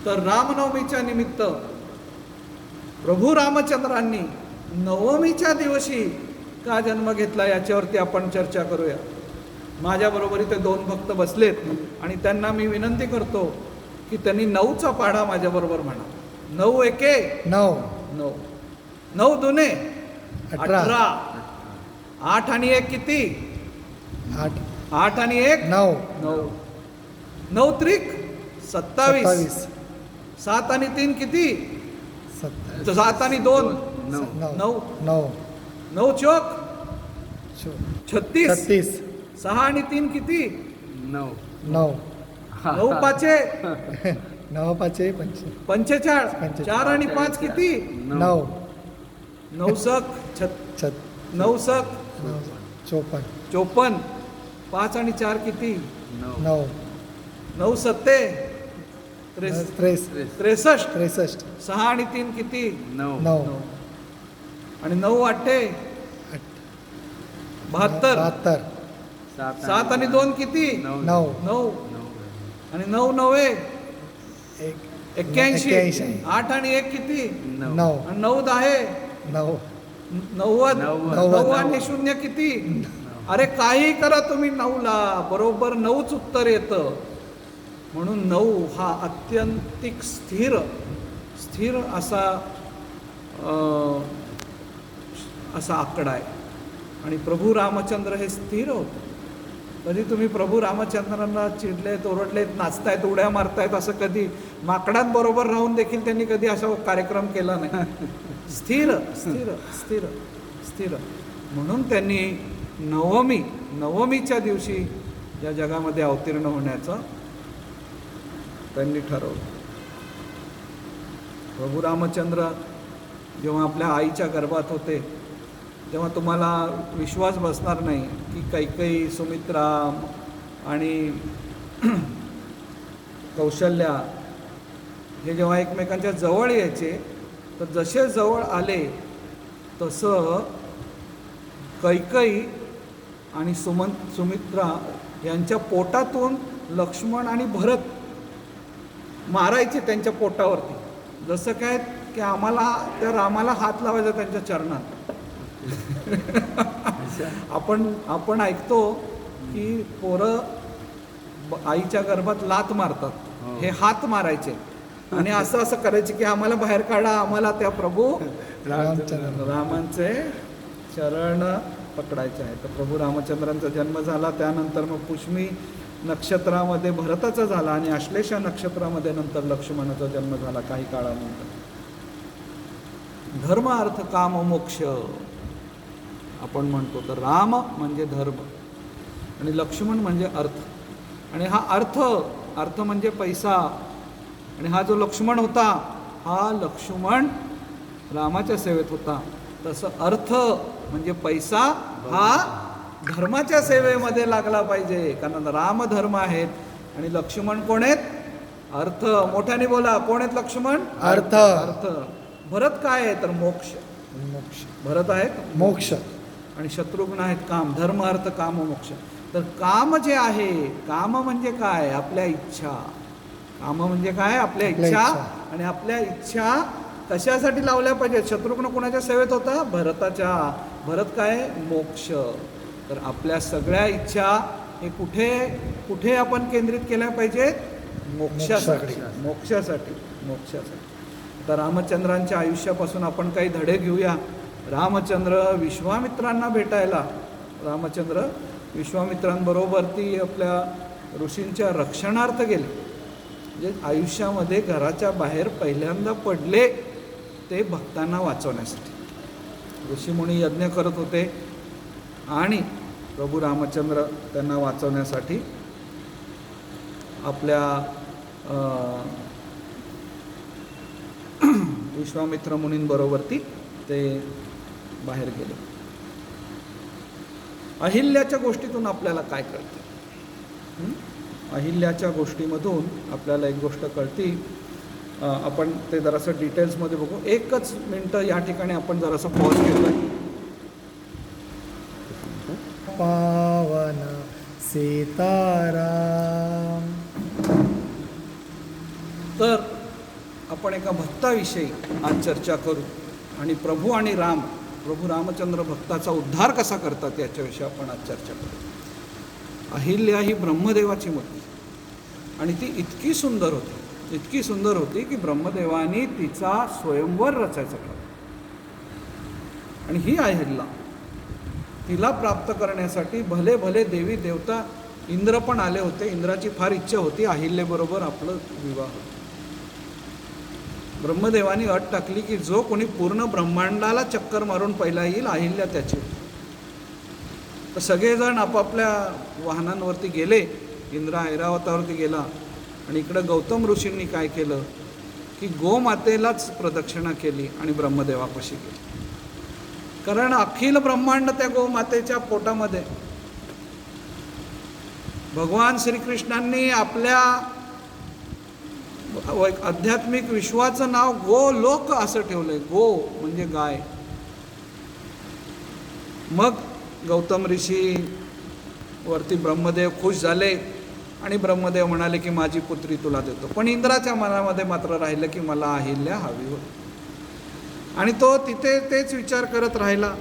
तर रामनवमीच्या निमित्त प्रभू रामचंद्रांनी नवमीच्या दिवशी का जन्म घेतला याच्यावरती आपण चर्चा करूया. माझ्याबरोबर इथे 2 भक्त बसलेत आणि त्यांना मी विनंती करतो की त्यांनी 9चा पाढा माझ्याबरोबर म्हणा. 9 एके 9 9, 9 दुने 18, 8 आणि 1 किती? 8 8 आणि 1 9 9, 9 त्रिक 27, 27 7 आणि 3 किती? 7 7 आणि 2 9 9, 9 9 चौक 36, 36 6 आणि 3 किती? 9 9 9 पाचे 9 5 45, 4 आणि 5 किती? 9 9 सक 9 सक 54 54, 5 आणि 4 किती? 9 9 सत्ते 63, 63 6 आणि 3 किती? 9 आणि 9 आठे 72, 7 आणि 2 किती? 9 9 आणि 9 नव्हे 81, 81, 8 आणि 1 किती? 9 आणि 9 दहा 9 90, 90. 9 आणि 0 किती? अरे काही करा तुम्ही 9ला बरोबर 9च उत्तर येतं. म्हणून 9 हा अत्यंतिक स्थिर असा आकडा आहे. आणि प्रभू रामचंद्र हे स्थिर होते. कधी तुम्ही प्रभू रामचंद्रांना चिडलेत, ओरडलेत, नाचतायत, उड्या मारतायत असं कधी माकडांबरोबर राहून देखील त्यांनी कधी असा कार्यक्रम केला नाही. स्थिर स्थिर स्थिर स्थिर. म्हणून त्यांनी नवमीच्या दिवशी या जगामध्ये अवतीर्ण होण्याचं त्यांनी ठरवलं. प्रभू रामचंद्र जेव्हा आपल्या आईच्या गर्भात होते तेव्हा तुम्हाला विश्वास बसणार नाही की कैकेयी, सुमित्रा आणि कौशल्या हे जेव्हा एकमेकांच्या जवळ यायचे तर जसे जवळ आले तसं कैकेयी आणि सुमित्रा यांच्या पोटातून लक्ष्मण आणि भरत मारायचे त्यांच्या पोटावरती. जसं काय की आम्हाला त्या रामाला हात लावायचा त्यांच्या चरणात. आपण ऐकतो की पोरं आईच्या गर्भात लात मारतात, हे हात मारायचे आणि असं करायचे की आम्हाला बाहेर काढा, आम्हाला त्या प्रभू रामांचे चरण पकडायचे आहे. तर प्रभू रामचंद्रांचा जन्म झाला. त्यानंतर मग पुष्मी नक्षत्रामध्ये भरताचा झाला आणि आश्लेषा नक्षत्रामध्ये नंतर लक्ष्मणाचा जन्म झाला काही काळानंतर. धर्म अर्थ काम मोक्ष आपण म्हणतो. तर राम म्हणजे धर्म आणि लक्ष्मण म्हणजे अर्थ. आणि हा अर्थ म्हणजे पैसा. आणि हा जो लक्ष्मण होता हा लक्ष्मण रामाच्या सेवेत होता. तसं अर्थ म्हणजे पैसा हा धर्माच्या सेवेमध्ये लागला पाहिजे. कारण राम धर्म आहेत आणि लक्ष्मण कोण आहेत? अर्थ. मोठ्याने बोला, कोण आहेत लक्ष्मण? अर्थ. भरत काय आहे? तर मोक्ष. भरत आहेत मोक्ष आणि शत्रुघ्न आहेत काम. धर्म अर्थ काम मोक्ष. तर काम जे आहे, काम म्हणजे काय? आपल्या इच्छा. काम म्हणजे काय? आपल्या इच्छा. आणि आपल्या इच्छा कशासाठी लावल्या पाहिजेत? शत्रुघ्न कोणाच्या सेवेत होता? भरताच्या. भरत काय? मोक्ष. तर आपल्या सगळ्या इच्छा हे कुठे आपण केंद्रित केल्या पाहिजेत? मोक्षासाठी. आता रामचंद्रांच्या आयुष्यापासून आपण काही धडे घेऊया. रामचंद्र विश्वामित्रांना भेटायला, रामचंद्र विश्वामित्रांबरोबर ती आपल्या ऋषींच्या रक्षणार्थ गेले. म्हणजे आयुष्यामध्ये घराच्या बाहेर पहिल्यांदा पडले ते भक्तांना वाचवण्यासाठी. ऋषीमुनी यज्ञ करत होते आणि प्रभू रामचंद्र त्यांना वाचवण्यासाठी आपल्या विश्वामित्र मुनींबरोबरती ते बाहेर गेले. अहिल्याच्या गोष्टीतून आपल्याला काय कळतं? अहिल्याच्या गोष्टीमधून आपल्याला एक गोष्ट कळती. आपण ते जरासं डिटेल्समध्ये बघू. 1 मिनटं या ठिकाणी आपण जरासं पॉज घेतोय. पावन सीताराम. तर आपण एका भक्ताविषयी आज चर्चा करू आणि प्रभू रामचंद्र भक्ताचा उद्धार कसा करतात याच्याविषयी आपण आज चर्चा करू. अहिल्या ही ब्रह्मदेवाची मुलगी आणि ती इतकी सुंदर होती की ब्रह्मदेवाने तिचा स्वयंवर रचायचा ठरवला. आणि ही अहिल्या तिला प्राप्त करण्यासाठी भले भले देवी देवता इंद्र पण आले होते. इंद्राची फार इच्छा होती अहिल्याबरोबर आपलं विवाह. ब्रह्मदेवानी अट टाकली की जो कोणी पूर्ण ब्रह्मांडाला चक्कर मारून पहिला येईल अहिल्या त्याची. तर सगळेजण आपापल्या वाहनांवरती गेले. इंद्र ऐरावतावरती गेला आणि इकडं गौतम ऋषींनी काय केलं की गोमातेलाच प्रदक्षिणा केली आणि ब्रह्मदेवापाशी गेली. कारण अखिल ब्रह्मांड त्या गोमातेच्या पोटामध्ये. भगवान श्रीकृष्णांनी आपल्या आध्यात्मिक विश्वाचं नाव गोलोक असं ठेवलंय. गो म्हणजे गाय. मग गौतम ऋषी वरती ब्रह्मदेव खुश झाले आणि ब्रह्मदेव म्हणाले की माझी पुत्री तुला देतो. पण इंद्राच्या मनामध्ये मात्र राहिलं की मला अहिल्या हवी होती आणि तो तिथे तेच विचार करत राहिला.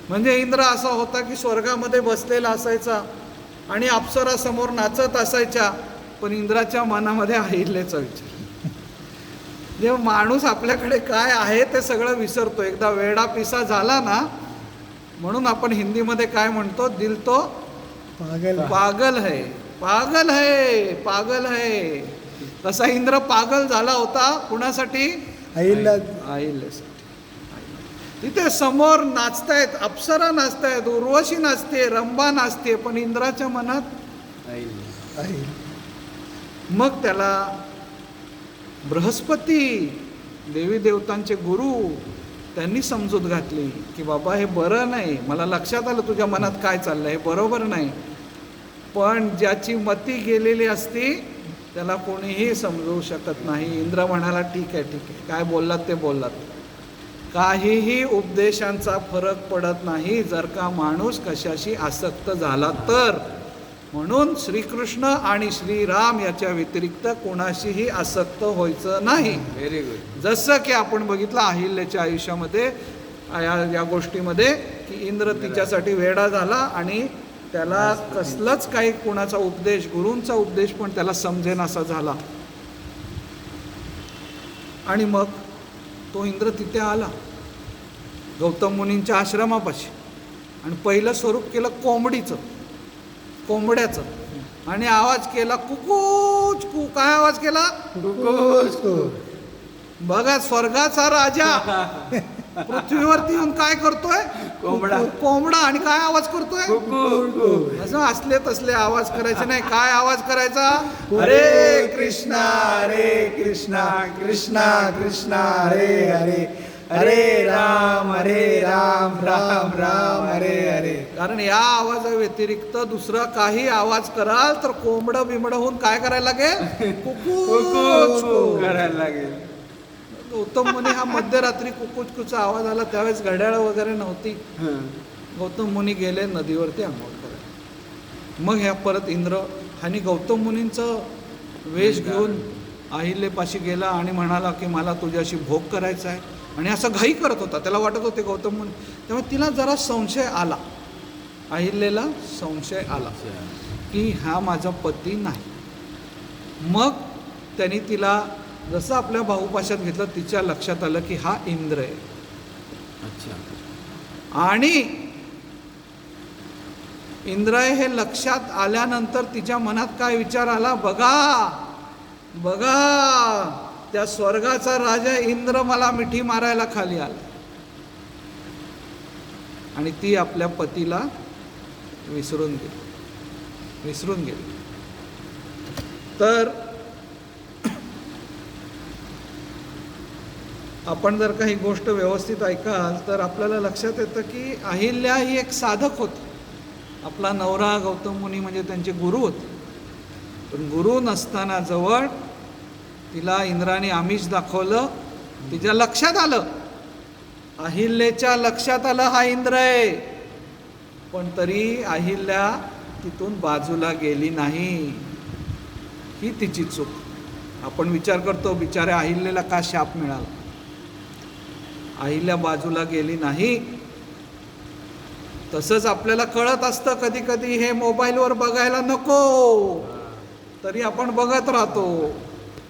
म्हणजे इंद्र असा होता की स्वर्गामध्ये बसलेला असायचा आणि अप्सरासमोर नाचत असायच्या, पण इंद्राच्या मनामध्ये अहिल्याचा विचार. जेव्हा माणूस आपल्याकडे काय आहे ते सगळं विसरतो. एकदा वेडा पिसा झाला ना, म्हणून आपण हिंदीमध्ये काय म्हणतो, दिल तो पागल है. तसा इंद्र पागल झाला होता. कुणासाठी? अहिल्यासाठी. तिथे समोर नाचतायत, अप्सरा नाचतायत, उर्वशी नाचते, रंभा नाचते, पण इंद्राच्या मनात अहिल्या. मग त्याला बृहस्पती देवी देवतांचे गुरु त्यांनी समजूत घातली की बाबा हे बरं नाही. मला लक्षात आलं तुझ्या मनात काय चाललं, हे बरोबर नाही. पण ज्याची मती गेलेली असती त्याला कोणीही समजवू शकत नाही. इंद्र म्हणाला ठीक आहे, काय बोललात ते बोललात. काहीही उपदेशांचा फरक पडत नाही जर का माणूस कशाशी आसक्त झाला तर. म्हणून श्रीकृष्ण आणि श्रीराम याच्या व्यतिरिक्त कोणाशीही आसक्त व्हायचं नाही. Very good. जसं की आपण बघितलं अहिल्याच्या आयुष्यामध्ये या गोष्टीमध्ये की इंद्र तिच्यासाठी वेडा झाला आणि त्याला कसलंच काही कोणाचा उपदेश, गुरूंचा उपदेश पण त्याला समजेन असा झाला. आणि मग तो इंद्र तिथे आला गौतम मुनींच्या आश्रमापाशी आणि पहिलं स्वरूप केलं कोंबड्याचं आणि आवाज केला कुकूच कू. काय आवाज केला? बघा, स्वर्गाचा राजा पृथ्वीवरती येऊन काय करतोय? कोंबडा. आणि काय आवाज करतोय? असं असले तसले आवाज करायचे नाही. काय आवाज करायचा? हरे कृष्णा कृष्णा कृष्णा हरे हरे, हरे राम राम राम हरे हरे. कारण या आवाजा व्यतिरिक्त दुसरा काही आवाज कराल तर कोंबडं बिमडं होऊन काय करायला लागेल? कुकू करायला लागेल. गौतम मुनी हा मध्यरात्री कुकूचा आवाज आला. त्यावेळेस घड्याळ वगैरे नव्हती. गौतम मुनी गेले नदीवरती आंघोळ करायला. मग ह्या परत इंद्र आणि गौतम मुनींचं वेश घेऊन अहिल्यापाशी गेला आणि म्हणाला की मला तुझ्याशी भोग करायचा आहे. आणि असं घाई करत होता. त्याला वाटत होते गौतम मुनी. तेव्हा तिला जरा संशय आला, अहिल्याला संशय आला की हा माझा पती नाही. मग त्यांनी तिला जसं आपल्या भाऊपाशात घेतलं, तिच्या लक्षात आलं की हा इंद्र आहे. आणि इंद्र हे लक्षात आल्यानंतर तिच्या मनात काय विचार आला? बघा त्या स्वर्गाचा राजा इंद्र मला मिठी मारायला खाली आला. आणि ती आपल्या पतीला विसरून गेली. तर आपण जर काही गोष्ट व्यवस्थित ऐकाल तर आपल्याला लक्षात येतं की अहिल्या ही एक साधक होती. आपला नवरा गौतम मुनी म्हणजे त्यांचे गुरु होते. पण गुरु नसताना जवळ तिला इंद्राने आमिष दाखवलं. तिच्या लक्षात आलं, अहिल्याच्या लक्षात आलं हा इंद्र आहे. पण तरी अहिल्या तिथून बाजूला गेली नाही. ही तिची चूक. आपण विचार करतो बिचाऱ्या अहिल्याला का शाप मिळाला. अहिल्या बाजूला गेली नाही. तसंच आपल्याला कळत असतं कधी कधी हे मोबाईलवर बघायला नको, तरी आपण बघत राहतो.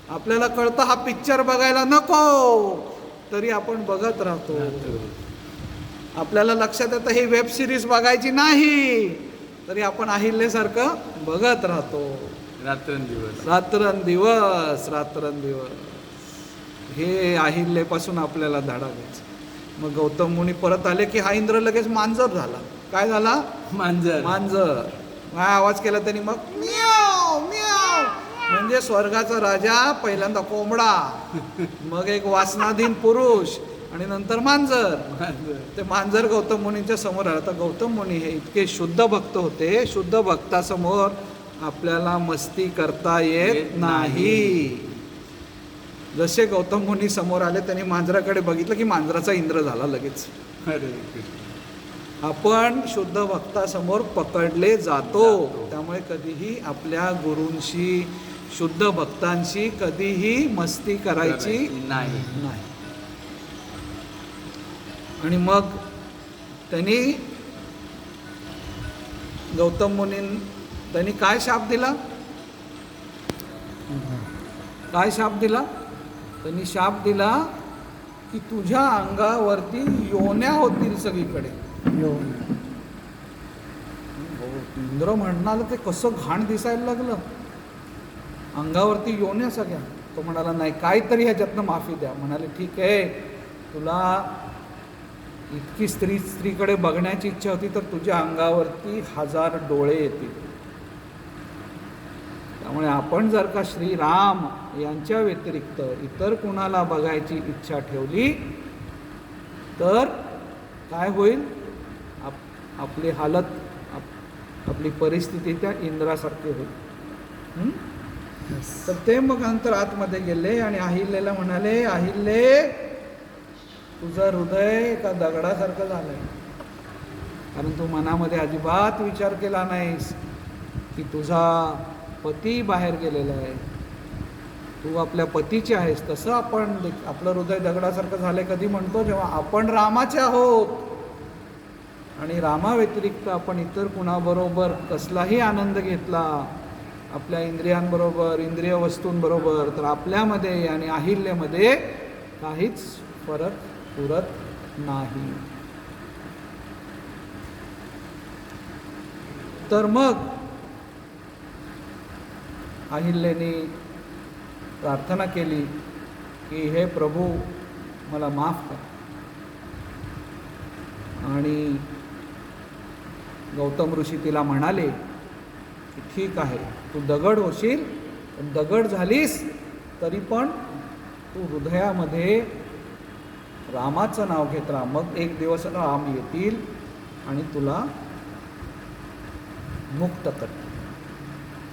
आपल्याला कळतं हा पिक्चर बघायला नको, तरी आपण बघत राहतो. आपल्याला लक्षात येतं ही वेब सिरीज बघायची नाही, तरी आपण अहिल्यासारखं बघत राहतो. रात्रंदिवस रात्रंदिवस रात्रंदिवस. हे अहिल्यापासून आपल्याला धडा घ्यायचा. मग गौतम मुनी परत आले की हा इंद्र लगेच मांजर झाला. काय झाला? मांजर. काय आवाज केला त्यांनी? मग म्याव म्याव, म्हणजे स्वर्गाचा राजा पहिल्यांदा कोंबडा, मग एक वासनाधीन पुरुष आणि नंतर मांजर. ते मांजर गौतम मुनींच्या समोर आलं. तर गौतम मुनी हे इतके शुद्ध भक्त होते. शुद्ध भक्तासमोर आपल्याला मस्ती करता येत नाही. जसे गौतम मुनी समोर आले त्यांनी मांजराकडे बघितलं की मांजराचा इंद्र झाला लगेच. अरे आपण शुद्ध भक्तासमोर पकडले जातो. त्यामुळे कधीही आपल्या गुरूंशी, शुद्ध भक्तांशी कधीही मस्ती करायची नाही. आणि मग त्यांनी गौतम मुनीं त्यांनी काय शाप दिला? काय शाप दिला? त्यांनी शाप दिला की तुझ्या अंगावरती योन्या होतील सगळीकडे. इंद्र म्हणणार ते कसं घाण दिसायला लागलं, अंगावरती योन्या सगळ्या. तो म्हणाला नाही, काहीतरी ह्याच्यातनं माफी द्या. म्हणाले ठीक आहे, तुला इतकी स्त्रीकडे बघण्याची इच्छा होती तर तुझ्या अंगावरती 1000 डोळे येतील. त्यामुळे आपण जर का श्रीराम यांच्या व्यतिरिक्त इतर कुणाला बघायची इच्छा ठेवली तर काय होईल? आपली हालत, आपली परिस्थिती त्या इंद्रासारखी होईल. तर ते मग नंतर आतमध्ये गेले आणि अहिल्याला म्हणाले, अहिल्ये तुझं हृदय एका दगडासारखं झालंय, कारण तू मनामध्ये अजिबात विचार केला नाहीस की तुझा पती बाहेर गेलेला आहे, तू आपल्या पतीची आहेस. तसं आपण आपलं हृदय दगडासारखं झालंय कधी म्हणतो? जेव्हा आपण रामाचे आहोत आणि रामाव्यतिरिक्त आपण इतर कुणाबरोबर कसलाही आनंद घेतला, आपल्या इंद्रियांबरोबर, इंद्रिय वस्तूंबरोबर, तर आपल्यामध्ये आणि अहिल्यामध्ये काहीच फरक उरत नाही. तर मग अहिल्याने प्रार्थना केली की हे प्रभू मला माफ कर. आणि गौतम ऋषी तिला म्हणाले की ठीक आहे, तू दगड होशील, पण दगड झालीस तरी पण तू हृदयामध्ये रामाचं नाव घेत राहा. मग एक दिवस राम येतील आणि तुला मुक्त करतील.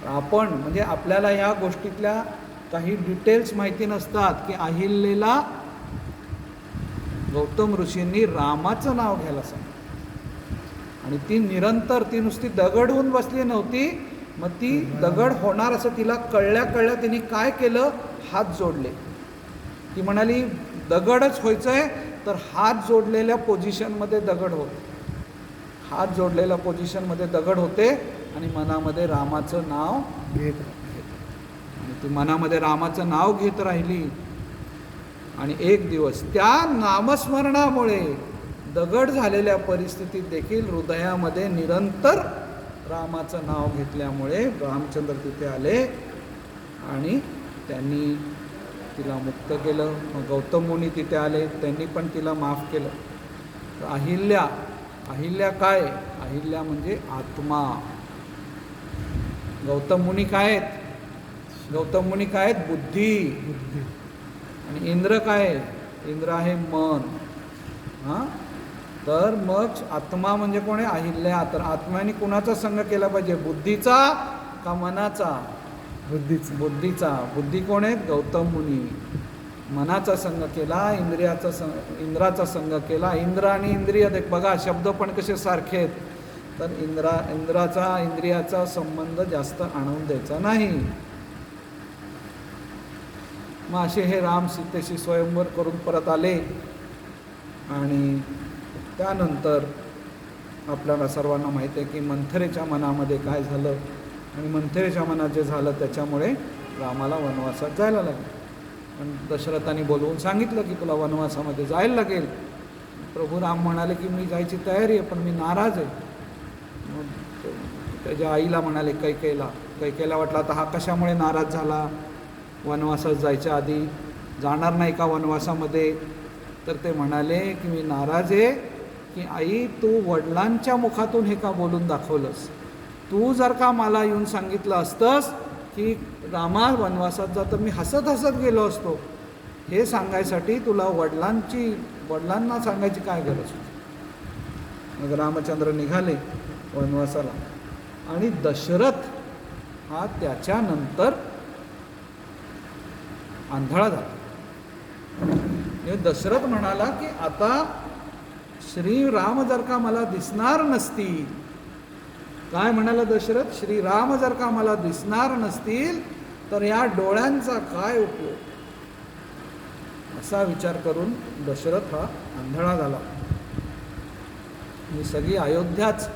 आपण म्हणजे आपल्याला या गोष्टीतल्या काही डिटेल्स माहिती नसतात की अहिल्याला गौतम ऋषींनी रामाचं नाव घ्यायला सांगितलं आणि ती निरंतर, ती नुसती दगड होऊन बसली नव्हती. मग ती दगड होणार असं तिला कळल्या तिने काय केलं? हात जोडले. ती म्हणाली दगडच व्हायचंय तर हात जोडलेल्या पोझिशनमध्ये दगड होते. हात जोडलेल्या पोझिशनमध्ये दगड होते आणि मनामध्ये रामाचं नाव घेत आणि ती मनामध्ये रामाचं नाव घेत राहिली. आणि एक दिवस त्या नामस्मरणामुळे दगड झालेल्या परिस्थितीत देखील हृदयामध्ये निरंतर रामाचं नाव घेतल्यामुळे रामचंद्र तिथे आले आणि त्यांनी तिला मुक्त केलं. मग गौतम मुनी तिथे आले, त्यांनी पण तिला माफ केलं. तर अहिल्या काय? अहिल्या म्हणजे आत्मा. गौतम मुनी काय आहेत? गौतम मुनी काय आहेत? बुद्धी. आणि इंद्र काय आहे? इंद्र आहे मन. हां, तर मग आत्मा म्हणजे कोण आहे? अहिल्या. तर आत्म्याने कुणाचा संग केला पाहिजे? बुद्धीचा का मनाचा? बुद्धीचा. बुद्धी कोण आहेत? गौतम मुनी. मनाचा संग केला, इंद्राचा संग केला. इंद्र आणि इंद्रिय बघा, शब्द पण कसे सारखे आहेत. तर इंद्रियाचा संबंध जास्त आणून द्यायचा नाही. मग असे हे राम सीतेशी स्वयंवर करून परत आले. आणि त्यानंतर आपल्याला सर्वांना माहीत आहे की मंथरेच्या मनामध्ये काय झालं, आणि मंथरेच्या मनात जे झालं त्याच्यामुळे रामाला वनवासात जायला लागलं. पण दशरथाने बोलवून सांगितलं की तुला वनवासामध्ये जायला लागेल. प्रभू राम म्हणाले की मी जायची तयारी आहे, पण मी नाराज आहे. मग त्याच्या आईला म्हणाले कैकेयीला वाटलं आता हा कशामुळे नाराज झाला, वनवासात जायच्या आधी जाणार नाही का वनवासामध्ये. तर ते म्हणाले की मी नाराज आहे की आई तू वडिलांच्या मुखातून हे का बोलून दाखवलंस. तू जर का मला येऊन सांगितलं असतंस की रामा वनवासात जा, तर मी हसत हसत गेलो असतो. हे सांगायसाठी तुला वडिलांना सांगायची काय गरज होती. मग रामचंद्र निघाले वनवासाला, आणि दशरथ हा त्याच्यानंतर आंधळा झाला. दशरथ म्हणाला की आता श्रीराम जर का मला दिसणार नसतील, काय म्हणाला दशरथ, श्रीराम जर का मला दिसणार नसतील तर या डोळ्यांचा काय उपयोग, असा विचार करून दशरथ हा आंधळा झाला. ही सगळी अयोध्याच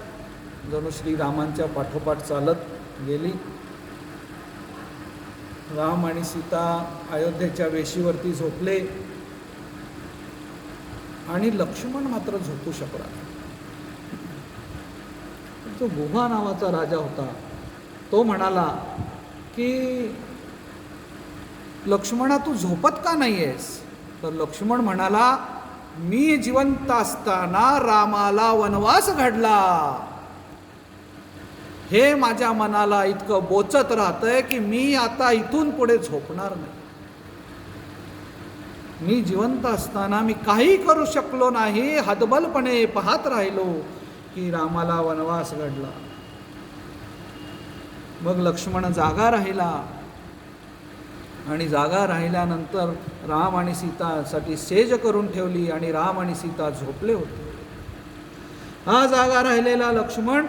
जणू श्रीरामांच्या पाठोपाठ चालत गेली. राम आणि सीता अयोध्येच्या वेशीवरती झोपले, आणि लक्ष्मण मात्र झोपू शकला. तो गुहा नावाचा राजा होता. तो म्हणाला की लक्ष्मणा तू झोपत का नाही आहेस. तर लक्ष्मण म्हणाला मी जिवंत असताना रामाला वनवास घडला, हे माझ्या मनाला इतकं बोचत राहतंय की मी आता इथून पुढे झोपणार नाही. मी जिवंत असताना मी काही करू शकलो नाही, हतबलपणे पाहत राहिलो की रामाला वनवास घडला. मग लक्ष्मण जागा राहिला, आणि जागा राहिल्यानंतर राम आणि सीतासाठी सेज करून ठेवली, आणि राम आणि सीता झोपले होते. हा जागा राहिलेला लक्ष्मण,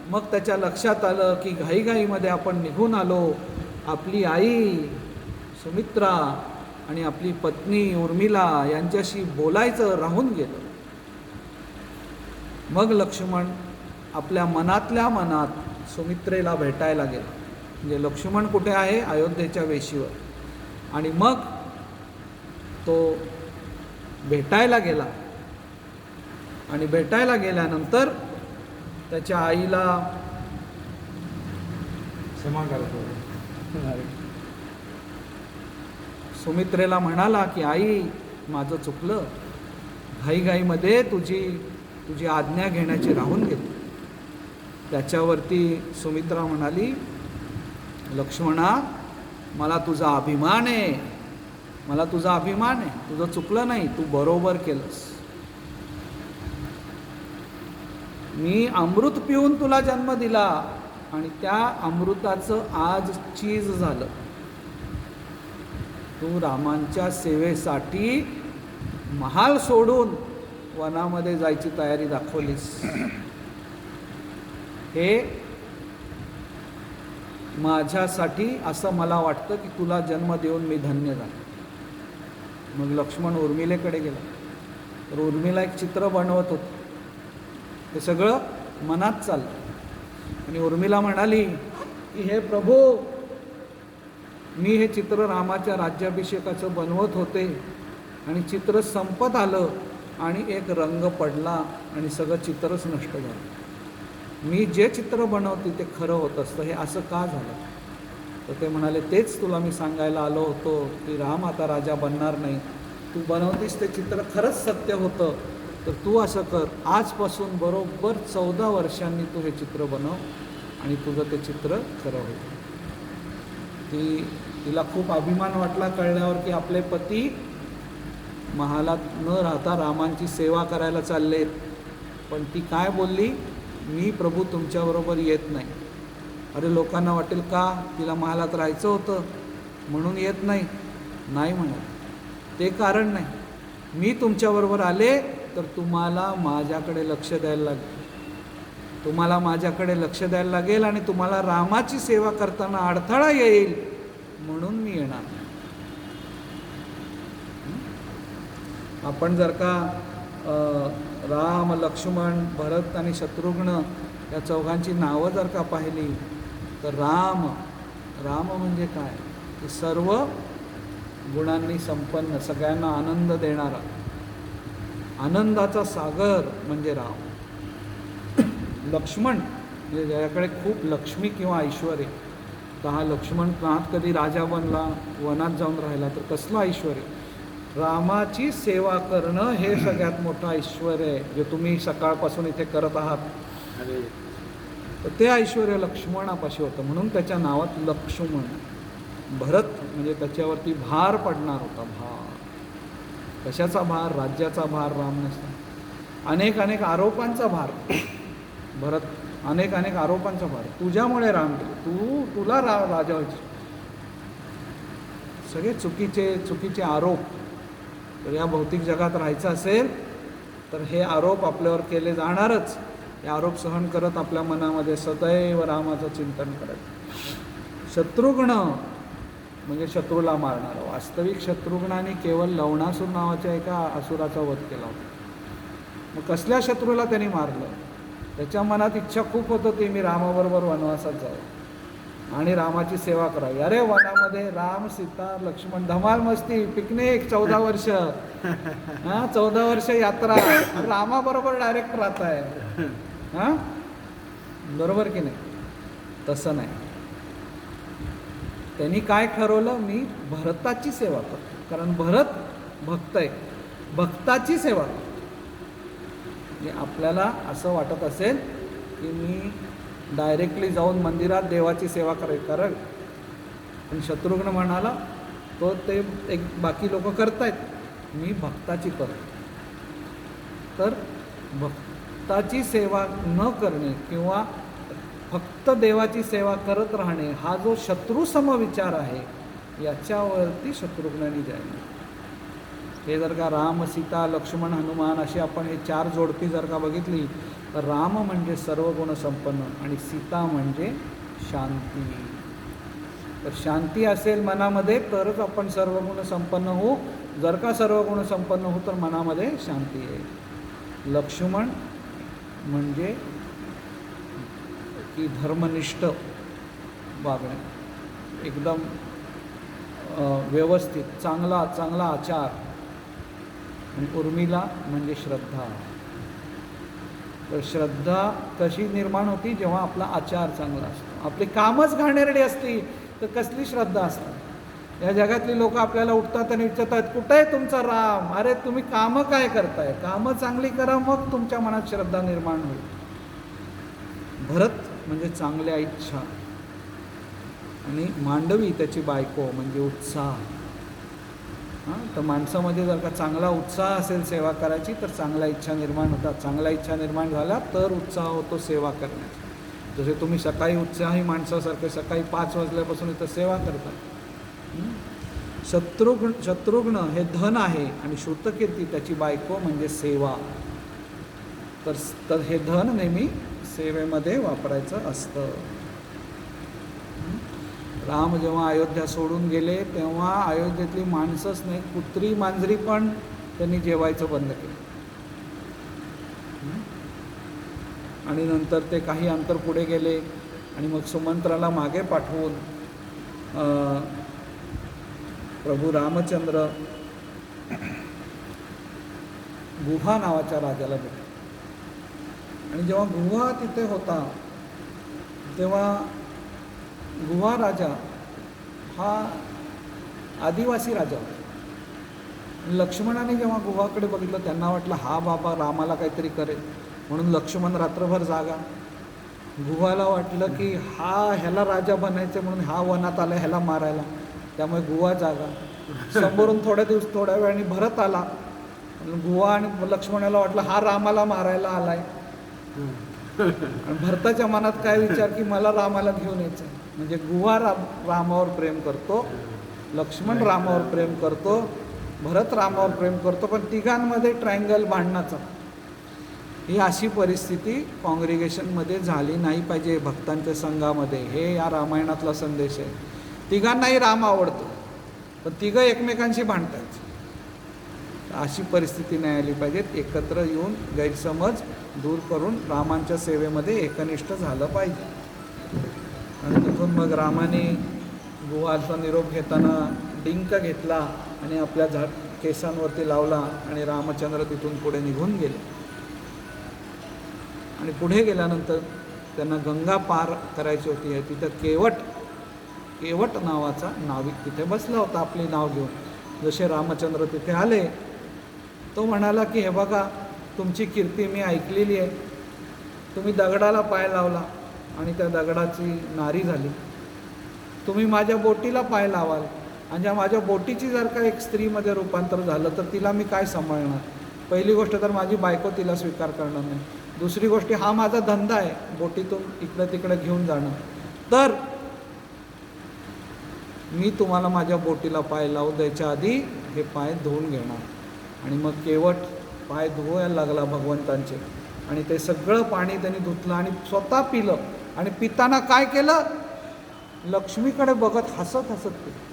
मग त्याच्या लक्षात आलं की घाईघाईमध्ये आपण निघून आलो. आपली आई सुमित्रा आणि आपली पत्नी उर्मिला यांच्याशी बोलायचं राहून गेलं. मग लक्ष्मण आपल्या मनातल्या मनात सुमित्रेला भेटायला गेला. म्हणजे लक्ष्मण कुठे आहे, अयोध्येच्या वेशीवर. आणि मग तो भेटायला गेला, आणि भेटायला गेल्यानंतर त्याच्या आईला क्षमा करतो, सुमित्रेला म्हणाला की आई माझं चुकलं, घाईघाईमध्ये तुझी आज्ञा घेण्याची राहून गेली. त्याच्यावरती सुमित्रा म्हणाली लक्ष्मणा मला तुझा अभिमान आहे, मला तुझा अभिमान आहे, तुझं चुकलं नाही, तू बरोबर केलंस. मी अमृत पिऊन तुला जन्म दिला, आणि त्या अमृताचं आज चीज झालं. तू रामांच्या सेवेसाठी महाल सोडून वनामध्ये जायची तयारी दाखवलीस. हे माझ्यासाठी असं मला वाटतं की तुला जन्म देऊन मी धन्य झालो. मग लक्ष्मण उर्मिलेकडे गेला. तर उर्मिला एक चित्र बनवत होतं, हे सगळं मनात चाललं. आणि उर्मिला म्हणाली की हे प्रभू, मी हे चित्र रामाच्या राज्याभिषेकाचं बनवत होते, आणि चित्र संपत आलं, आणि एक रंग पडला, आणि सगळं चित्रच नष्ट झालं. मी जे चित्र बनवते ते खरं होत असतं, हे असं का झालं. तर ते म्हणाले तेच तुला मी सांगायला आलो होतो की राम आता राजा बनणार नाही. तू बनवतीस ते चित्र खरंच सत्य होतं, तर तू असं कर, आजपासून बरोबर 14 वर्षांनी तू हे चित्र बनव, आणि तुझं ते चित्र खरं होईल. तिला खूप अभिमान वाटला कळल्यावर की आपले पती महालात न राहता रामांची सेवा करायला चाललेत. पण ती काय बोलली, मी प्रभू तुमच्याबरोबर येत नाही. अरे लोकांना वाटेल का तिला महालात राहायचं होतं म्हणून येत नाही, नाही म्हणत, ते कारण नाही. मी तुमच्याबरोबर आले तर तुम्हाला माझ्याकडे लक्ष द्यायला लागेल, तुम्हाला माझ्याकडे लक्ष द्यायला लागेल, आणि तुम्हाला रामाची सेवा करताना अडथळा येईल म्हणून मी येणार. आपण जर का राम, लक्ष्मण, भरत आणि शत्रुघ्न या चौघांची नावं जर का पाहिली तर राम म्हणजे काय, की सर्व गुणांनी संपन्न, सगळ्यांना आनंद देणारा, आनंदाचा सागर म्हणजे राम. लक्ष्मण म्हणजे ज्याकडे खूप लक्ष्मी किंवा ऐश्वर आहे. तर हा लक्ष्मण कधी राजा बनला, वनात जाऊन राहिला तर कसलं ऐश्वर आहे. रामाची सेवा करणं हे सगळ्यात मोठं ऐश्वर आहे, जे तुम्ही सकाळपासून इथे करत आहात. तर ते ऐश्वर लक्ष्मणापाशी होतं, म्हणून त्याच्या नावात लक्ष्मण. भरत म्हणजे त्याच्यावरती भार पडणार होता, भार. कशाचा भार? राज्याचा भार. राम नसता अनेक आरोपांचा भार. भरत अनेक आरोपांचा भार. तुझ्यामुळे राम गेले, तुला राजा व्हायचे. सगळे चुकीचे आरोप. तर या भौतिक जगात राहायचं असेल तर हे आरोप आपल्यावर केले जाणारच. हे आरोप सहन करत आपल्या मनामध्ये सदैव रामाचं चिंतन करायचं. शत्रुघ्न म्हणजे शत्रूला मारणारा. वास्तविक शत्रुघ्नाने केवळ लवणासूर नावाच्या एका असुराचा वध केला होता. मग कसल्या शत्रूला त्यांनी मारलं? त्याच्या मनात इच्छा खूप होत होती, मी रामाबरोबर वनवासात जावं आणि रामाची सेवा करावी. अरे वनामध्ये राम, सीता, लक्ष्मण, धमाल मस्ती, पिकनिक, 14 वर्ष 14 वर्ष यात्रा, रामाबरोबर डायरेक्ट राहत आहे. हां, बरोबर की नाही? तसं नाही. त्यांनी काय ठरवलं? मी भरताची सेवा करतो, कारण भरत भक्त आहे. भक्ताची सेवा करतो. म्हणजे आपल्याला असं वाटत असेल की मी डायरेक्टली जाऊन मंदिरात देवाची सेवा करायची, कारण पण शत्रुघ्न म्हणाला तो ते एक बाकी लोक करतायत, मी भक्ताची करतो. तर भक्ताची सेवा न करणे किंवा फक्त देवाची सेवा करत राहणे हा जो शत्रुसम विचार आहे, याच्यावरती शत्रुघ्नाने जायला. हे जर का राम, सीता, लक्ष्मण, हनुमान अशी आपण हे 4 जोडपी जर का बघितली तर राम म्हणजे सर्व गुणसंपन्न आणि सीता म्हणजे शांती. तर शांती असेल मनामध्ये तरच आपण सर्व गुणसंपन्न होऊ. जर का सर्व गुणसंपन्न होऊ तर मनामध्ये शांती येईल. लक्ष्मण म्हणजे की धर्मनिष्ठ वागणे, एकदम व्यवस्थित, चांगला आचार. आणि उर्मिला म्हणजे श्रद्धा. तर श्रद्धा कशी निर्माण होती? जेव्हा आपला आचार चांगला असतो. आपली कामच घाणेरडी असती तर कसली श्रद्धा असते? या जगातली लोक आपल्याला उठतात आणि विचारतात, कुठे आहे तुमचा राम? अरे तुम्ही कामं काय करताय? कामं चांगली करा, मग तुमच्या मनात श्रद्धा निर्माण होईल. भरत म्हणजे चांगल्या इच्छा आणि मांडवी त्याची बायको म्हणजे उत्साह. तर माणसामध्ये जर का चांगला उत्साह असेल सेवा करायची तर चांगल्या इच्छा निर्माण होतात. चांगल्या इच्छा निर्माण झाल्या तर उत्साह होतो सेवा करण्याचा. जसे तुम्ही सकाळी उत्साही माणसासारखे सकाळी 5 वाजल्यापासून इथं सेवा करतात. शत्रुघ्न हे धन आहे आणि श्रुतकीर्ती त्याची बायको म्हणजे सेवा. तर हे धन नेहमी सेवेमध्ये वापरायचं असतं. राम जेव्हा अयोध्या सोडून गेले तेव्हा अयोध्येतली माणसंच नाही, कुत्री मांजरी पण त्यांनी जेवायचं बंद केलं. आणि नंतर ते काही अंतर पुढे गेले आणि मग सुमंत्राला मागे पाठवून प्रभू रामचंद्र गुहा नावाच्या राजाला भेटले. आणि जेव्हा गुहा तिथे होता तेव्हा गुहा राजा हा आदिवासी राजा होता. लक्ष्मणाने जेव्हा गुहाकडे बघितलं त्यांना वाटलं हा बाबा रामाला काहीतरी करेल, म्हणून लक्ष्मण रात्रभर जागा. गुहाला वाटलं की ह्याला राजा बनायचं म्हणून हा वनात आला ह्याला मारायला, त्यामुळे गुहा जागा. समोरून थोड्या वेळाने भरत आला. गुहा आणि लक्ष्मणाला वाटलं हा रामाला मारायला आलाय. आणि भरताच्या मनात काय विचार की मला रामाला घेऊन यायचं. म्हणजे गुहा रामावर प्रेम करतो, लक्ष्मण रामावर प्रेम करतो, भरत रामावर प्रेम करतो, पण तिघांमध्ये ट्रायंगल भांडणाचा. ही अशी परिस्थिती कॉंग्रिगेशनमध्ये झाली नाही पाहिजे, भक्तांच्या संघामध्ये. हे या रामायणातला संदेश आहे. तिघांनाही राम आवडतो पण तिघं एकमेकांशी भांडतात. अशी परिस्थिती नाही आली पाहिजेत. एकत्र येऊन गैरसमज दूर करून रामांच्या सेवेमध्ये एकनिष्ठ झालं पाहिजे. आणि तिथून मग रामाने गुहाचा निरोप घेताना डिंक घेतला आणि आपल्या केसांवरती लावला आणि रामचंद्र तिथून पुढे निघून गेले. आणि पुढे गेल्यानंतर त्यांना गंगा पार करायची होती. आहे तिथं केवट नावाचा नाविक तिथे बसला होता आपले नाव घेऊन. जसे रामचंद्र तिथे आले तो म्हणाला की हे बघा, तुमची कीर्ती मी ऐकलेली आहे. तुम्ही दगडाला पाय लावला आणि त्या दगडाची नारी झाली. तुम्ही माझ्या बोटीला पाय लावाल आणि ज्या माझ्या बोटीची जर का एक स्त्रीमध्ये रूपांतर झालं तर तिला मी काय सांभाळणार? पहिली गोष्ट तर माझी बायको तिला स्वीकार करणार नाही. दुसरी गोष्ट, हा माझा धंदा आहे बोटीतून इकडं तिकडं घेऊन जाणं. तर मी तुम्हाला माझ्या बोटीला पाय लावू द्यायच्या आधी हे पाय धुवून घेणार. आणि मग केवट पाय धुवायला लागला भगवंतांचे आणि ते सगळं पाणी त्यांनी धुतलं आणि स्वतः पिलं. आणि पिताना काय केलं? लक्ष्मीकडे बघत हसत पिलं.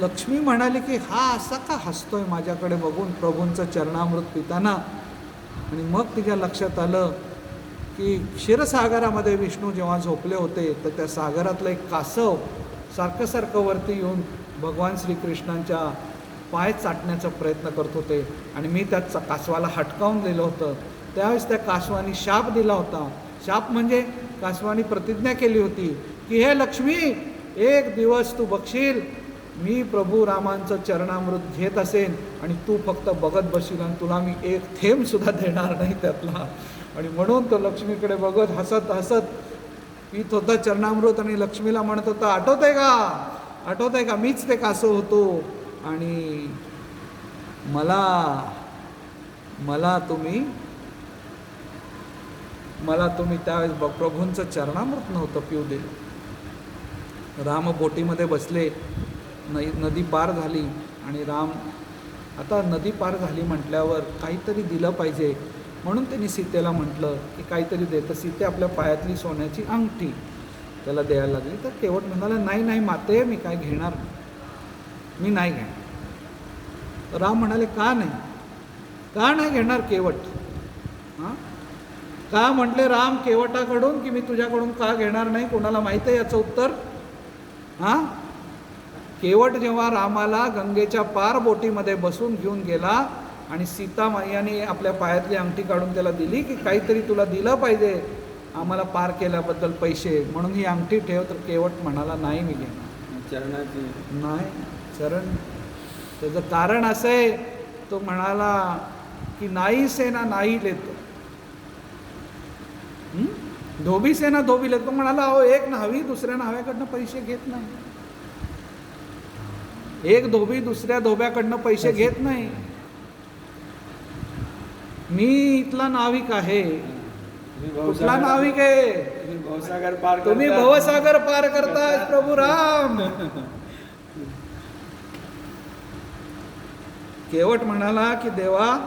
लक्ष्मी म्हणाली की हा असा का हसतोय माझ्याकडे बघून प्रभूंचं चरणामृत पिताना? आणि मग तिच्या लक्षात आलं की क्षीरसागरामध्ये विष्णू जेव्हा झोपले होते तर त्या सागरातलं एक कासव सारखं वरती येऊन भगवान श्रीकृष्णांच्या पाय चाटण्याचा प्रयत्न करत होते आणि मी त्या कासवाला हटकावून दिलं होतं. त्यावेळेस त्या कासवाने शाप दिला होता. शाप म्हणजे कासवाने प्रतिज्ञा केली होती की हे लक्ष्मी, एक दिवस तू बघशील मी प्रभू रामांचं चरणामृत घेत असेन आणि तू फक्त बघत बसशील आणि तुला मी एक थेंबसुद्धा देणार नाही त्यातला. आणि म्हणून तो लक्ष्मीकडे बघत हसत पित होता चरणामृत आणि लक्ष्मीला म्हणत होता, आठवतंय का मीच ते कासव होतो आणि मला तुम्ही त्यावेळेस प्रभूंचं चरणामृत नव्हतं पिऊ दिलं. राम बोटीमध्ये बसले, नदी पार झाली आणि राम आता नदी पार झाली म्हटल्यावर काहीतरी दिलं पाहिजे. म्हणून त्यांनी सीतेला म्हटलं की काहीतरी दे. तर सीते आपल्या पायातली सोन्याची अंगठी त्याला द्यायला लागली. तर केवट म्हणाला, नाही माते, मी काय घेणार नाही, मी नाही घेणार. तर राम म्हणाले, का नाही घेणार केवट? हां, का म्हटले राम केवटाकडून की मी तुझ्याकडून का घेणार नाही? कोणाला माहीत आहे याचं उत्तर? हां, केवट जेव्हा रामाला गंगेच्या पार बोटीमध्ये बसून घेऊन गेला आणि सीता मैयाने आपल्या पायातली अंगठी काढून त्याला दिली की काहीतरी तुला दिलं पाहिजे आम्हाला पार केल्याबद्दल पैसे, म्हणून ही अंगठी ठेव. तर केवट म्हणाला, नाही मी घेणार. चरणाची नाही, चरण. त्याचं कारण असं आहे, तो म्हणाला की नाही सेना नाही लेतो, धोबी सेना धोबी लेतो. म्हणाला, अहो एक न्हावी दुसऱ्या न्हाव्याकडनं पैसे घेत नाही. एक धोबी दुसऱ्या धोब्याकडनं पैसे घेत नाही. मी इथला नाविक आहे. कुठला नाविक आहे? तुम्ही भवसागर पार करताय प्रभू राम. केवट म्हणाला की देवा,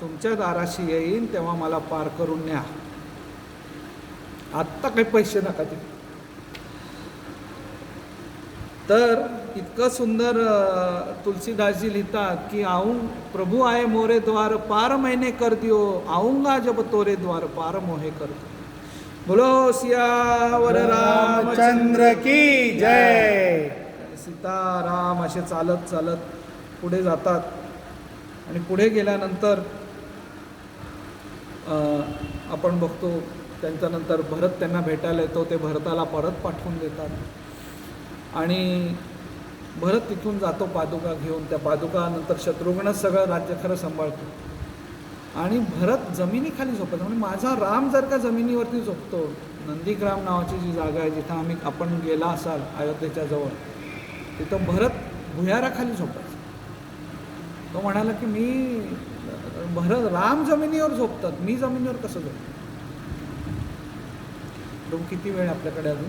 तुमच्या दाराशी येईन तेव्हा मला पार करून न्या, आत्ता काही पैसे नका देऊ. तर इतकं सुंदर तुलसीदासजी लिहितात की प्रभु आए मोरे द्वार पार मैंने कर दियो, आऊंगा जब तोरे द्वार पार मोहे कर दियो. बोलो सियावर रामचंद्र की जय. सीताराम असे चालत पुढे जातात आणि पुढे गेल्यानंतर आपण बघतो त्यांच्यानंतर भरत त्यांना भेटायला येतो. ते भरताला परत पाठवून देतात आणि भरत तिथून जातो पादुका घेऊन. त्या पादुका नंतर शत्रुघ्नच सगळं राज्य खरं सांभाळतो आणि भरत जमिनीखाली झोपतो. म्हणजे माझा राम जर का जमिनीवरती झोपतो, नंदीग्राम नावाची जी जागा आहे जिथं आपण गेला असाल अयोध्येच्या जवळ, तिथं भरत भुयाराखाली झोपायचा. तो म्हणाला की राम जमिनीवर झोपतात, मी जमिनीवर कसं झोपतो? किती वेळ आपल्याकडे अजून?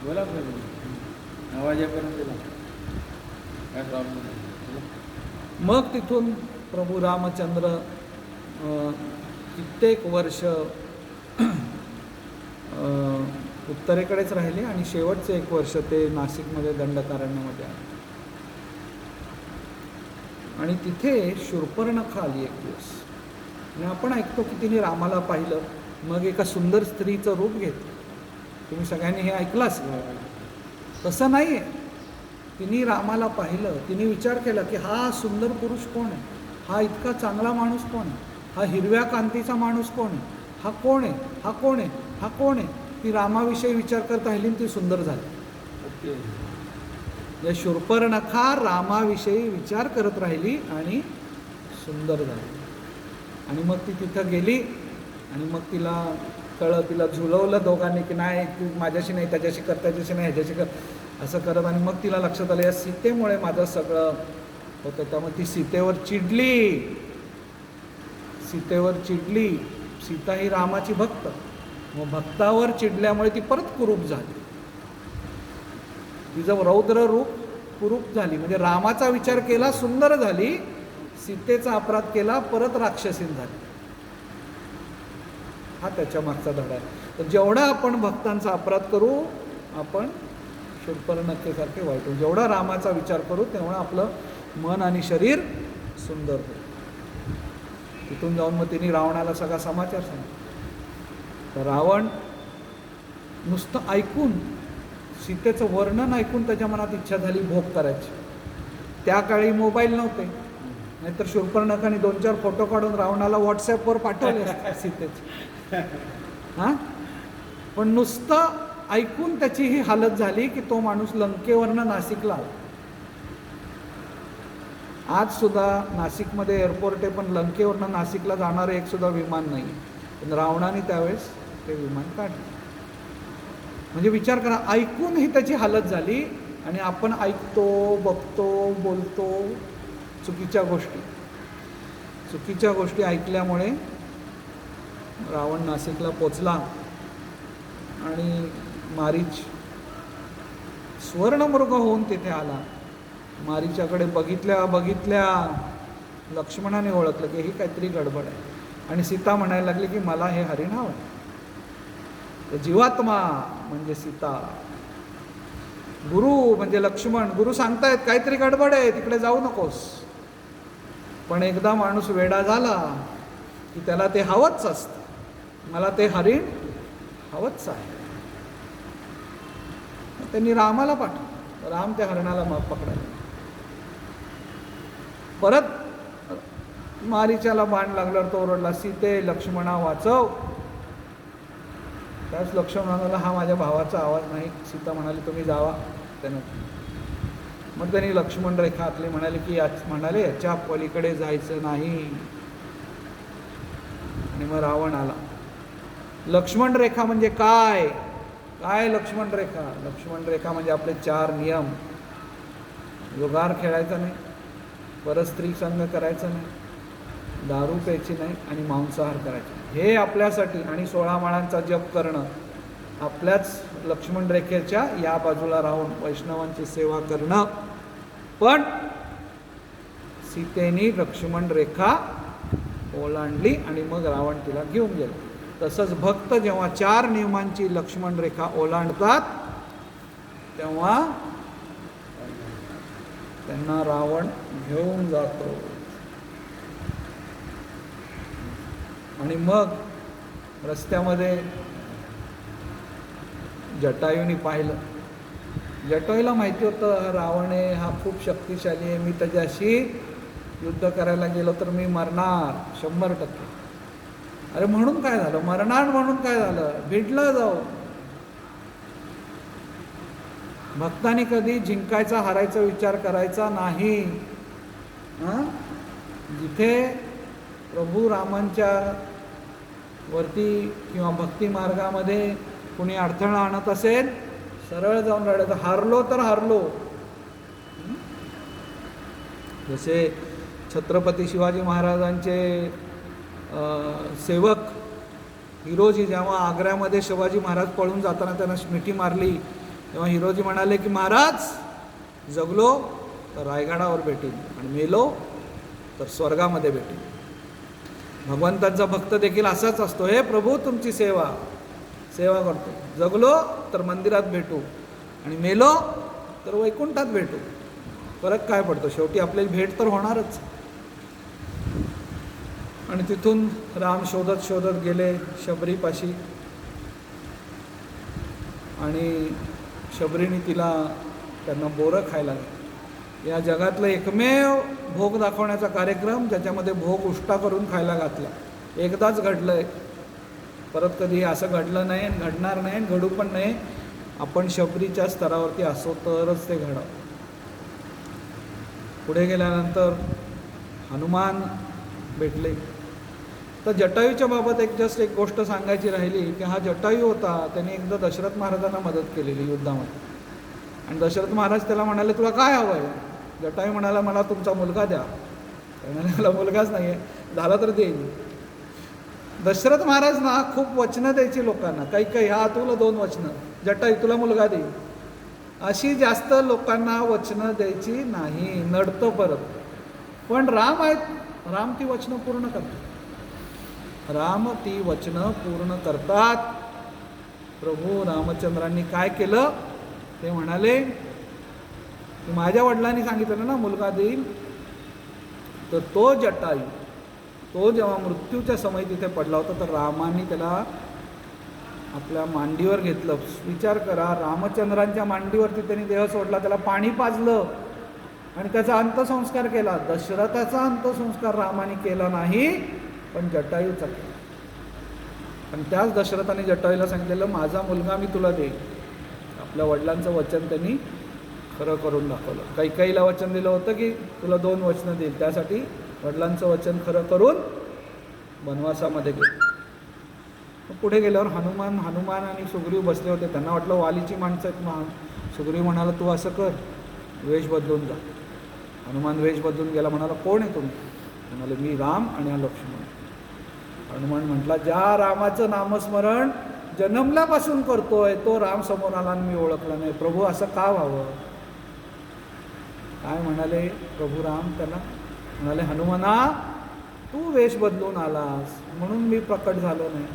बोला आवाज येईपर्यंत दिला काय प्रॉब्लेम. मग तिथून प्रभू रामचंद्र कित्येक वर्ष उत्तरेकडेच राहिले आणि शेवटचे 1 वर्ष ते नाशिकमध्ये दंडकारण्यामध्ये आले. आणि तिथे शूर्पणखा आली एक दिवस. आणि आपण ऐकतो की तिने रामाला पाहिलं, मग एका सुंदर स्त्रीचं रूप घेतलं. तुम्ही सगळ्यांनी हे ऐकलं असेल. तसं नाही आहे. तिने रामाला पाहिलं, तिने विचार केला की हा सुंदर पुरुष कोण आहे, हा इतका चांगला माणूस कोण आहे, हा हिरव्या कांतीचा माणूस कोण आहे, हा कोण आहे, हा कोण आहे, हा कोण आहे. ती रामाविषयी विचार करत राहिली आणि ती सुंदर झाली. या शूर्पणखा रामाविषयी विचार करत राहिली आणि सुंदर झाली. आणि मग ती तिथं गेली आणि मग तिला तिला झुलवलं दोघांनी की नाही तू माझ्याशी नाही, त्याच्याशी कर, त्याच्याशी नाही, ह्याच्याशी कर, असं करत. आणि मग तिला लक्षात आलं या सीतेमुळे माझं सगळं होतं. त्यामुळे ती सीतेवर चिडली. सीतेवर चिडली. सीता ही रामाची भक्त. मग भक्तावर चिडल्यामुळे ती परत कुरूप झाली. तिचं रौद्र रूप कुरूप झाली. म्हणजे रामाचा विचार केला, सुंदर झाली. सीतेचा अपराध केला, परत राक्षसीन झाली. हा त्याच्या मागचा धडा आहे. तर जेवढा आपण भक्तांचा अपराध करू, आपण शूर्पणखेसारखे वाईट होऊ. जेवढा रामाचा विचार करू, तेव्हा आपलं मन आणि शरीर सुंदर होईल. तिथून जाऊन मग तिने रावणाला सगळा समाचार सांगितला. तर रावण नुसतं ऐकून, सीतेचं वर्णन ऐकून त्याच्या मनात इच्छा झाली भोग करायची. त्या काळी मोबाईल नव्हते, नाहीतर शूर्पणखाने 2-4 फोटो काढून रावणाला व्हॉट्सॲपवर पाठवले असते सीतेचे. हां, पण नुसतं ऐकून त्याची ही हालत झाली की तो माणूस लंकेवरनं नाशिकला आला. आज सुद्धा नाशिकमध्ये एअरपोर्ट आहे, पण लंकेवरनं नाशिकला जाणारं एक सुद्धा विमान नाही. पण रावणाने त्यावेळेस ते विमान काढले. म्हणजे विचार करा, ऐकूनही त्याची हालत झाली. आणि आपण ऐकतो, बघतो, बोलतो चुकीच्या गोष्टी ऐकल्यामुळे रावण नाशिकला पोचला. आणि मारीच स्वर्णमृग होऊन तिथे आला. मारीच्याकडे बघितल्या लक्ष्मणाने ओळखलं की ही काहीतरी गडबड आहे. आणि सीता म्हणायला लागली की मला हे हरिण हवं. तर जीवात्मा म्हणजे सीता, गुरु म्हणजे लक्ष्मण, गुरु सांगतायत काहीतरी गडबड आहे, तिकडे जाऊ नकोस. पण एकदा माणूस वेडा झाला की त्याला ते हवंच असतं. मला ते हरिण हवंच आहे. त्यांनी रामाला पाठवलं. राम त्या हरिणाला मग पकडायला. परत मारीच्याला बाण लागल्यावर तो ओरडला, सीते लक्ष्मणा वाचव. त्याच लक्ष्मण म्हणाला हा माझ्या भावाचा आवाज नाही. सीता म्हणाली तुम्ही जावा. त्यानं मग त्यांनी लक्ष्मण रेखा आखली. म्हणाले याच्या पलीकडे जायचं नाही. आणि मग रावण आला. लक्ष्मण रेखा म्हणजे काय लक्ष्मण रेखा? लक्ष्मण रेखा म्हणजे आपले 4 नियम. जुगार खेळायचा नाही, परस्त्री संग करायचा नाही, दारू प्यायची नाही आणि मांसाहार करायचा. हे आपल्यासाठी आणि 16 माळांचा जप करणं, आपल्याच लक्ष्मण रेखेच्या या बाजूला राहून वैष्णवांची सेवा करणं. पण सीतेने लक्ष्मण रेखा ओलांडली आणि मग रावण तिला घेऊन गेला. तसंच भक्त जेव्हा 4 नियमांची लक्ष्मण रेखा ओलांडतात तेव्हा त्यांना रावण घेऊन जातो. आणि मग रस्त्यामध्ये जटायूने पाहिलं. जटायूला माहिती होतं रावण हा खूप शक्तिशाली आहे, मी त्याच्याशी युद्ध करायला गेलो तर मी मरणार 100%. अरे म्हणून काय झालं, मरणार म्हणून काय झालं, भिडलं जाऊ. भक्तांनी कधी जिंकायचा हारायचा विचार करायचा नाही. जिथे प्रभू रामांच्या वरती किंवा भक्ती मार्गामध्ये कुणी अडथळा आणत असेल, सरळ जाऊन रडायचं, हारलो तर हारलो. जसे छत्रपती शिवाजी महाराजांचे सेवक हिरोजी जेव्हा आग्र्यामध्ये शिवाजी महाराज पळून जाताना त्यांना मिठी मारली, तेव्हा हिरोजी म्हणाले की महाराज जगलो तर रायगडावर भेटेल आणि मेलो तर स्वर्गामध्ये भेटेल. भगवंतांचा भक्त देखील असाच असतो. हे प्रभू तुमची सेवा करतो, जगलो तर मंदिरात भेटू आणि मेलो तर वैकुंठात भेटू. फरक काय पडतो, शेवटी आपली भेट तर होणारच. आणि तिथून राम शोधत शोधत गेले शबरीपाशी आणि शबरीने त्यांना बोरं खायला लागली. या जगातलं एकमेव भोग दाखवण्याचा कार्यक्रम ज्याच्यामध्ये भोग उष्टा करून खायला घातला एकदाच घडलं आहे, परत कधी असं घडलं नाही आणि घडणार नाही आणि घडू पण नाही. आपण शबरीच्या स्तरावरती असो तरच ते घडावं. पुढे गेल्यानंतर हनुमान भेटले. तर जटायूच्या बाबत एक गोष्ट सांगायची राहिली की हा जटायू होता, त्याने एकदा दशरथ महाराजांना मदत केलेली युद्धामध्ये. आणि दशरथ महाराज त्याला म्हणाले तुला काय हवं आहे. जटायू म्हणाला मला तुमचा मुलगा द्या. म्हणाले मला मुलगाच नाही आहे, झाला तर देईन. दशरथ महाराज ना खूप वचनं द्यायची लोकांना, काही हा तुला 2 वचनं, जटायू तुला मुलगा देईन, अशी जास्त लोकांना वचनं द्यायची नाही, नडतं परत. पण राम आहेत, राम ती वचनं पूर्ण करतात. राम ती वचनं पूर्ण करतात. प्रभू रामचंद्रांनी काय केलं ते म्हणाले की माझ्या वडिलांनी सांगितलं ना मुलगा देईल, तर तो जटायू तो जेव्हा मृत्यूच्या समयी तिथे पडला होता तर रामाने त्याला आपल्या मांडीवर घेतलं. विचार करा, रामचंद्रांच्या मांडीवरती त्यांनी देह सोडला, त्याला पाणी पाजलं आणि त्याचा अंत्यसंस्कार केला. दशरथाचा अंत्यसंस्कार रामाने केला नाही, पण जटायूचा केला. पण त्याच दशरथाने जटायूला सांगितलेलं माझा मुलगा मी तुला देईन. आपल्या वडिलांचं वचन त्यांनी खरं करून दाखवलं. कैकेयीला वचन दिलं होतं की तुला 2 वचनं देईल, त्यासाठी वडिलांचं वचन खरं करून वनवासामध्ये गेलं. पुढे गेल्यावर हनुमान आणि सुग्रीव बसले होते. त्यांना वाटलं वालीची माणसं आहेत. सुग्रीव म्हणाला तू असं कर, वेश बदलून जा. हनुमान वेश बदलून गेला. म्हणाला कोण आहे तुम्ही. म्हणाले मी राम आणि हा लक्ष्मण. हनुमान म्हटला ज्या रामाचं नामस्मरण जन्मल्यापासून करतोय तो राम समोर आला आणि मी ओळखला नाही. प्रभू असं का व्हावं. काय म्हणाले प्रभू राम त्याला. म्हणाले हनुमाना तू वेश बदलून आलास म्हणून मी प्रकट झालो नाही.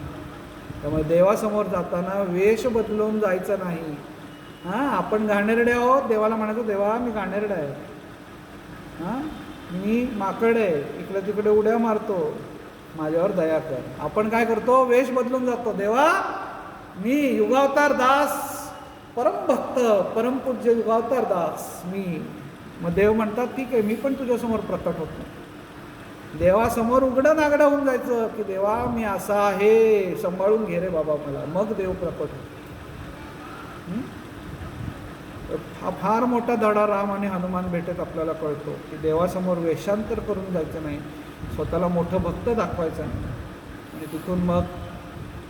त्यामुळे देवासमोर जाताना वेश बदलून जायचं नाही. आपण घाणेरडे आहोत, देवाला म्हणायचं देवा मी घाणेरडा आहे, मी माकड आहे, इकडे तिकडे उड्या मारतो, माझ्यावर दया कर. आपण काय करतो, वेश बदलून जातो. देवा मी युगावतार दास, परमभक्त परमपूज्य युगावतार दास मी. मग देव म्हणतात ठीक आहे मी पण तुझ्यासमोर प्रकट होत नाही. देवासमोर उघडं नागडं होऊन जायचं की देवा मी असा आहे, सांभाळून घे रे बाबा मला. मग देव प्रकट होतो. हा फार मोठा धडा राम आणि हनुमान भेटत आपल्याला कळतो की देवासमोर वेषांतर करून जायचं नाही, स्वतःला मोठं भक्त दाखवायचं नाही. आणि तिथून मग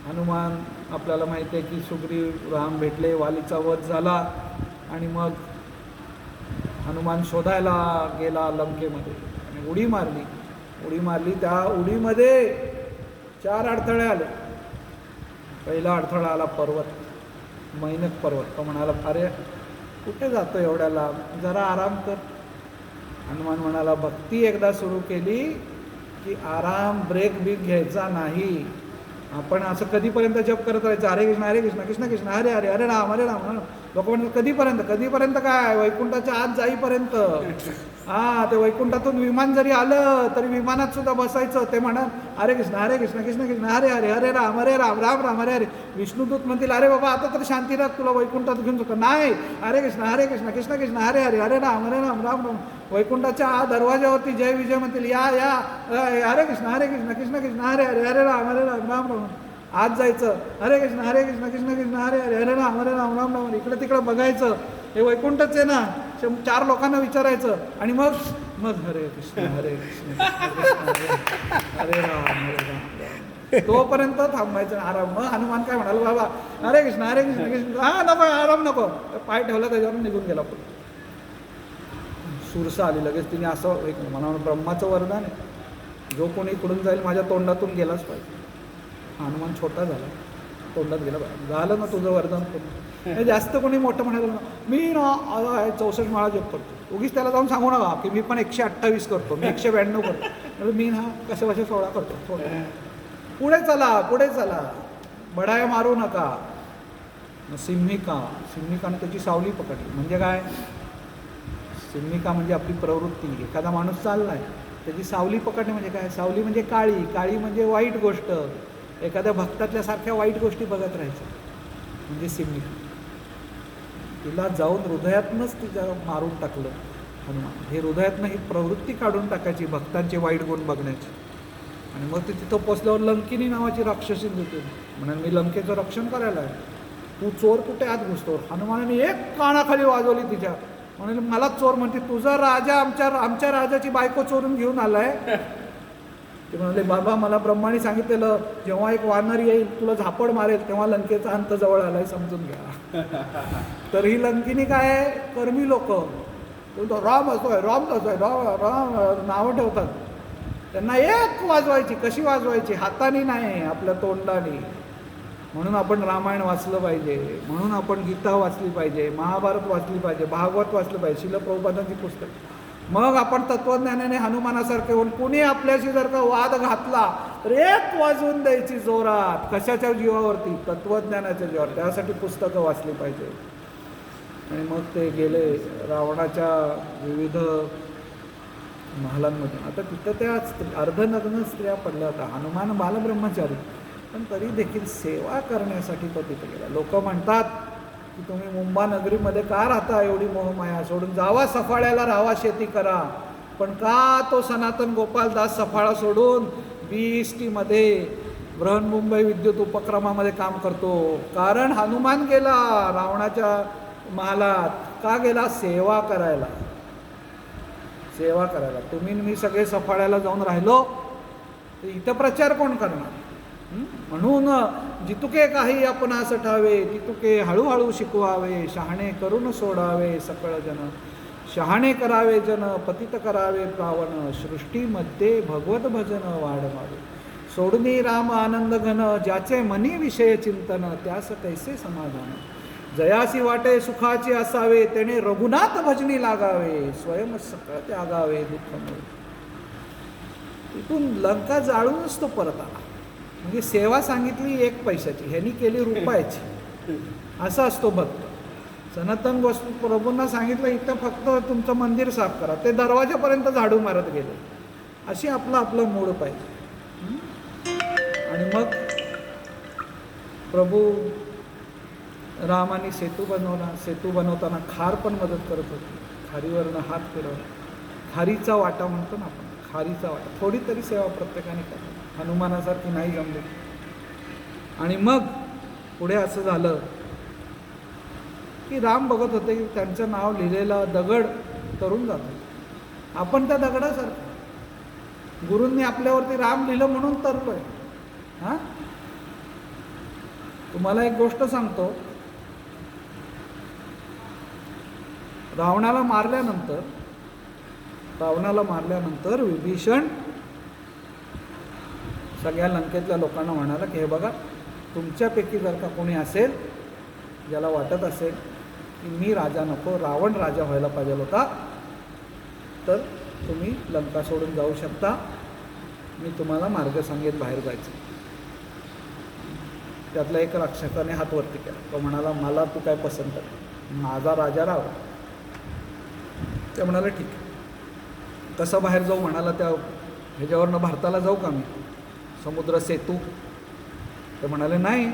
हनुमान आपल्याला माहिती आहे की सुग्रीव राम भेटले, वालीचा वध झाला आणि मग हनुमान शोधायला गेला लंकेमध्ये आणि उडी मारली. त्या उडीमध्ये 4 अडथळे आले. पहिला अडथळा आला पर्वत, मैनक पर्वत. तो म्हणाला अरे कुठे जातो एवढ्या लांब, जरा आराम कर. हनुमान म्हणाला भक्ती एकदा सुरू केली की आराम ब्रेक बिक घ्यायचा नाही. आपण असं कधीपर्यंत जप करत राहायचं हरे कृष्ण कृष्ण कृष्ण हरे हरे हरे राम. लोक म्हणतात कधीपर्यंत काय, वैकुंठाच्या आत जाईपर्यंत. ते वैकुंठातून विमान जरी आलं तरी विमानात सुद्धा बसायचं. ते म्हणत हरे कृष्ण कृष्ण कृष्ण हरे हरे हरे राम राम राम हरे हरे. विष्णुदूत म्हणतील अरे बाबा आता तर शांती राख, तुला वैकुंठात घेऊन जातो. नाही, हरे कृष्ण कृष्ण कृष्ण हरे हरे हरे राम राम राम. वैकुंठाच्या दरवाजावरती जय विजय म्हणतील या हरे कृष्ण कृष्ण कृष्ण हरे हरे हरे राम राम राम. आज जायचं हरे कृष्ण कृष्ण कृष्ण हरे हरे हरे राम राम राम. इकडे तिकडे बघायचं, हे वैकुंठच आहे ना. 4 लोकांना विचारायचं आणि मग हरे कृष्ण हरे राम. तोपर्यंत थांबायचं आराम. मग हनुमान काय म्हणाल बाबा हरे कृष्ण कृष्ण नको आराम नको. पाय ठेवला त्याच्यावर निघून गेला. सुरसा आली लगेच. तिने असं एक मला ब्रह्माचं वरदान आहे, जो कोणी इकडून जाईल माझ्या तोंडातून गेलाच पाहिजे. हनुमान छोटा झाला, तोंडात गेला झालं ना तुझं वरदान पूर्ण. जास्त कोणी मोठं म्हणायला ना मी ना 64 माळा जप करतो, उगीच त्याला जाऊन सांगू नका की मी पण 128 करतो, मी 192 करतो, मी ना कसे 16 करतो. पुढे चला बढाया मारू नका. सिंहिकाने त्याची सावली पकडली. म्हणजे काय, सिम्मिका म्हणजे आपली प्रवृत्ती. एखादा माणूस चाललाय त्याची सावली पकडणे म्हणजे काय? सावली म्हणजे काळी, काळी म्हणजे वाईट गोष्ट. एखाद्या भक्तातल्या सारख्या वाईट गोष्टी बघत राहायच्या म्हणजे सिम्मिका. तिला जाऊन हृदयातनंच तिला मारून टाकलं हनुमान. हे हृदयातनं ही प्रवृत्ती काढून टाकायची भक्तांचे वाईट गुण बघण्याची. आणि मग ते तिथं पोचल्यावर लंकिनी नावाची राक्षसी होती. म्हणून मी लंकेचं रक्षण करायला आहे, तू चोर कुठे आत घुसतो. हनुमानाने एक कानाखाली वाजवली तिच्या. म्हणून मला चोर म्हणते, तुझा राजा आमच्या राजाची बायको चोरून घेऊन आलाय. ते म्हणाले, बाबा मला ब्रह्माने सांगितलेलं जेव्हा एक वानर येईल तुला झापड मारेल तेव्हा लंकेचा अंत जवळ आलाय, समजून घ्या. तर ही लंकिनी काय आहे, कर्मी लोक राम असतोय, राम असतोय, राम राम नावं ठेवतात. त्यांना एक वाजवायची. कशी वाजवायची? हाताने नाही, आपल्या तोंडाने. म्हणून आपण रामायण वाचलं पाहिजे, म्हणून आपण गीता वाचली पाहिजे, महाभारत वाचली पाहिजे, भागवत वाचलं पाहिजे, श्रील प्रभुपादांची पुस्तक. मग आपण तत्वज्ञानाने हनुमानासारखे होऊन कुणी आपल्याशी जर का वाद घातला तर एक वाजवून द्यायची जोरात. कशाच्या जीवावरती? तत्वज्ञानाच्या जीवावर. त्यासाठी पुस्तकं वाचली पाहिजे. आणि मग ते गेले रावणाच्या विविध महालांमध्ये. आता तिथं त्या अर्धनग्न स्त्रिया पडल्या होत्या. हनुमान बालब्रह्मचारी, पण तरी देखील सेवा करण्यासाठी तो तिथे गेला. लोक म्हणतात की तुम्ही मुंबा नगरीमध्ये का राहता, एवढी मोहमाया सोडून जावा सफाळ्याला, राहावा, शेती करा. पण का तो सनातन गोपालदास सफाळा सोडून BEST बृहन्मुंबई विद्युत उपक्रमामध्ये काम करतो? कारण हनुमान गेला रावणाच्या महालात. का गेला? सेवा करायला. सेवा करायला. तुम्ही मी सगळे सफाळ्याला जाऊन राहिलो तर इथं प्रचार कोण करणार? म्हणून जितुके काही आपणास ठावे, तितुके हळूहळू शिकवावे. शहाणे करून सोडावे सकळ जन, शहाणे करावे जन, पतित करावे पावन. सृष्टीमध्ये भगवत भजन वाढवावे. सोडणी राम आनंद घन, ज्याचे मनी विषय चिंतन, त्यास कैसे समाधान. जयासी वाटे सुखाचे असावे, त्याने रघुनाथ भजनी लागावे. स्वयं सकळ त्यागावे दुःख मिळे. तिथून लंका जाळूनच तो परत आला. म्हणजे सेवा सांगितली 1 पैशाची, ह्यांनी केली रुपयाची. असा असतो भक्त. सनातन प्रभूंना सांगितलं इथं फक्त तुमचं मंदिर साफ करा, ते दरवाजापर्यंत झाडू मारत गेले. अशी आपलं मूड पाहिजे. आणि मग प्रभू रामाने सेतू बनवला. सेतू बनवताना खार पण मदत करत होती. खारीवरनं हात फिरवला. खारीचा वाटा म्हणतो ना आपण, खारीचा वाटा. थोडी तरी सेवा प्रत्येकाने करावी. हनुमानासारखी नाही जमली. आणि मग पुढे असं झालं की राम बघत होते की त्यांचं नाव लिहिलेला दगड तरून जातो. आपण त्या दगडासारखं, गुरूंनी आपल्यावरती राम लिहिलं म्हणून तरलोय. हां, तुम्हाला एक गोष्ट सांगतो. रावणाला मारल्यानंतर विभीषण सगळ्या लंकेतल्या लोकांना म्हणाला की हे बघा, तुमच्यापैकी जर का कोणी असेल ज्याला वाटत असेल की मी राजा नको, रावण राजा व्हायला पाहिजे होता, तर तुम्ही लंका सोडून जाऊ शकता. मी तुम्हाला मार्ग सांगेन बाहेर जायचं. त्यातल्या एक राक्षसाने हात वरती केला. तो म्हणाला, मला तू काय पसंत कर, माझा राजा राव. ते म्हणाले ठीक आहे. कसं बाहेर जाऊ म्हणाला, त्या ह्याच्यावरनं भारताला जाऊ का मी, समुद्र सेतू. ते म्हणाले नाही,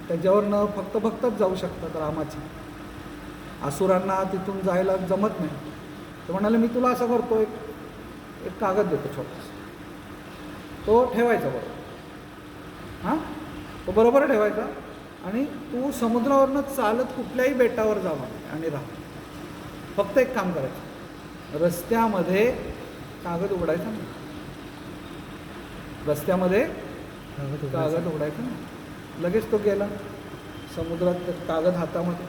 त्याच्यावरनं फक्त भक्तच जाऊ शकतात रामाची, असुरांना तिथून जायला जमत नाही. ते म्हणाले मी तुला असं करतो, एक कागद देतो छोटासा, तो ठेवायचा बरोबर. हां, तो बरोबर ठेवायचा आणि तू समुद्रावरनं चालत कुठल्याही बेटावर जावा आणि राहा. फक्त एक काम करायचं, रस्त्यामध्ये कागद उघडायचा नाही. रस्त्यामध्ये कागद उघडायचा नाही. लगेच तो गेला समुद्रात, कागद हातामध्ये,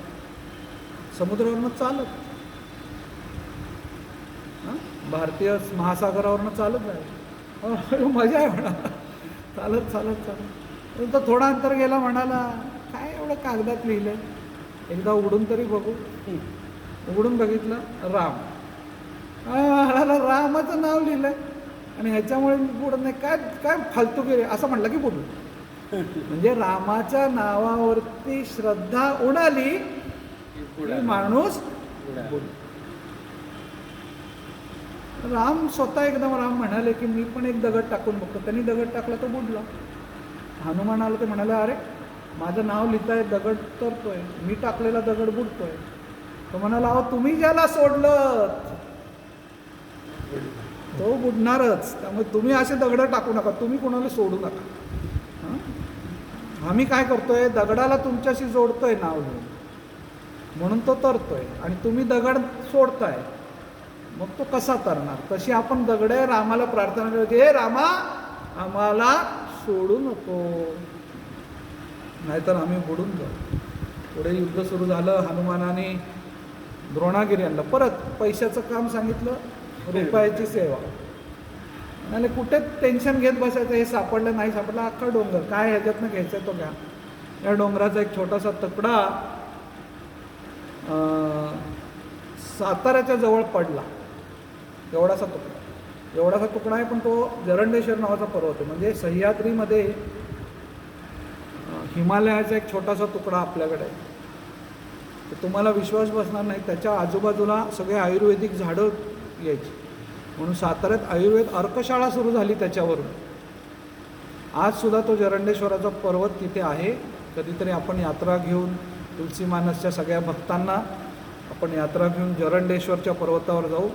समुद्रावरनं चालत. हां, भारतीय महासागरावरनं चालत जायचं. मजा आहे म्हणा, चालत चालत चालत. तर थोडा अंतर गेला, म्हणाला काय एवढं कागदात लिहिलं, एकदा उघडून तरी बघू. उघडून बघितलं, राम. म्हणाला रामाचं नाव लिहिलंय आणि ह्याच्यामुळे मी पुढं नाही, काय काय फालतू गेले असं म्हटलं की पुढं. म्हणजे रामाच्या नावावरती श्रद्धा उडाली की माणूस. राम स्वतः एकदम राम म्हणाले की मी पण एक दगड टाकून बघतो. त्यांनी दगड टाकला तो बुडला. हनुमान आला ते म्हणाले, अरे माझं नाव लिहिताय, दगड तरतोय, मी टाकलेला दगड बुडतोय. तो म्हणाला, अहो तुम्ही ज्याला सोडलं तो बुडणारच, त्यामुळे तुम्ही असे दगड टाकू नका, तुम्ही कोणाला सोडू नका. हं? आम्ही काय करतोय, दगडाला तुमच्याशी जोडतोय नाव लिहून, म्हणून तो तरतोय, आणि तुम्ही दगड सोडताय, मग तो कसा तरणार. तशी आपण दगडे रामाला प्रार्थना करतो, हे रामा आम्हाला सोडू नको, नाहीतर आम्ही बुडून जाऊ. पुढे युद्ध सुरू झालं. हनुमानाने द्रोणागिरी आणलं. परत पैशाचं काम सांगितलं, रुपयाची सेवा. म्हणाले कुठे टेन्शन घेत बसायचं, हे सापडलं नाही सापडलं, अख्खा डोंगर काय ह्याच्यातनं घ्यायचं तो घ्या. या डोंगराचा एक छोटासा तुकडा साताऱ्याच्या जवळ पडला. एवढासा तुकडा आहे, पण तो जरंडेश्वर नावाचा पर्वत आहे. म्हणजे सह्याद्रीमध्ये हिमालयाचा एक छोटासा तुकडा आपल्याकडे आहे. तर तुम्हाला विश्वास बसणार नाही, त्याच्या आजूबाजूला सगळे आयुर्वेदिक झाडं यायची. म्हणून साताऱ्यात आयुर्वेद अर्कशाळा सुरू झाली त्याच्यावरून. आजसुद्धा तो जरंडेश्वराचा पर्वत तिथे आहे. कधीतरी आपण यात्रा घेऊन तुलसी मानसच्या सगळ्या भक्तांना आपण यात्रा घेऊन जरंडेश्वरच्या पर्वतावर जाऊ.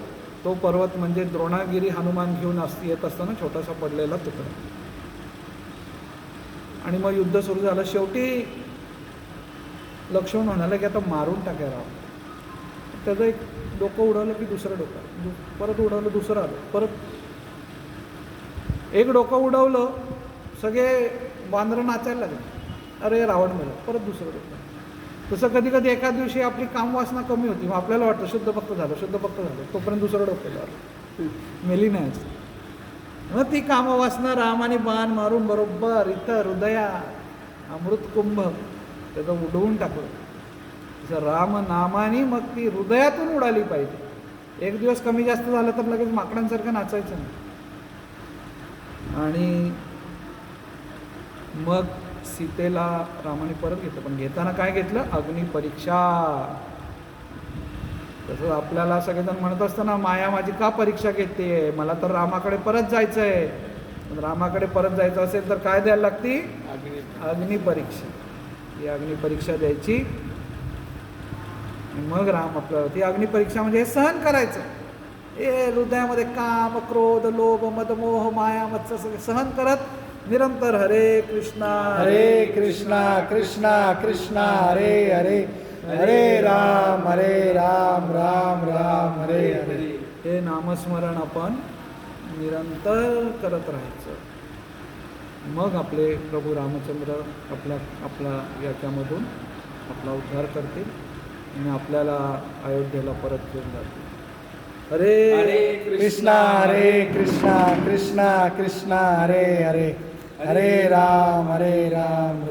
तो पर्वत म्हणजे द्रोणागिरी हनुमान घेऊन येत असताना छोटासा पडलेला तुकडा. आणि मग युद्ध सुरू झालं. शेवटी लक्ष्मण म्हणाले की आता मारून टाका राव. त्याचं एक डोकं उडवलं की दुसरं डोकं, परत उडवलं, दुसरं आलं, परत एक डोकं उडवलं, सगळे वानरं नाचायला लागले, अरे रावण मेला, परत दुसरं डोकं. तसं कधी कधी एका दिवशी आपली कामवासना कमी होती, मग आपल्याला वाटतं शुद्ध भक्त झालं, तोपर्यंत दुसरं डोकं झालं, मेली नाही. मग ती कामवासना रामाने बाण मारून बरोबर इथं हृदया अमृत कुंभ त्याचं उडवून टाकलं. तसं राम नामाने मग ती हृदयातून उडाली पाहिजे. एक दिवस कमी जास्त झालं तर लगेच माकडांसारखं नाचायचं नाही. आणि मग सीतेला रामाने परत घेतलं, पण घेताना काय घेतलं, अग्निपरीक्षा. तसं आपल्याला सगळेजण म्हणत असताना माया माझी का परीक्षा घेते, मला तर रामाकडे परत जायचं आहे. पण रामाकडे परत जायचं असेल तर काय द्यायला लागती, अग्निपरीक्षा. ही अग्निपरीक्षा द्यायची, मग राम आपल्याला. ती अग्निपरीक्षा म्हणजे हे सहन करायचं. हे हृदयामध्ये काम, क्रोध, लोभ, मद, मोह, माया, मत्सर सगळे सहन करत निरंतर हरे कृष्णा कृष्णा कृष्णा हरे हरे, हरे राम राम राम हरे हरे. हे नामस्मरण आपण निरंतर करत राहायचं. मग आपले प्रभू रामचंद्र आपला याच्यामधून आपला उद्धार करतील आणि आपल्याला अयोध्येला परत घेऊन जातील. हरे कृष्णा कृष्णा कृष्णा हरे हरे, हरे राम राम.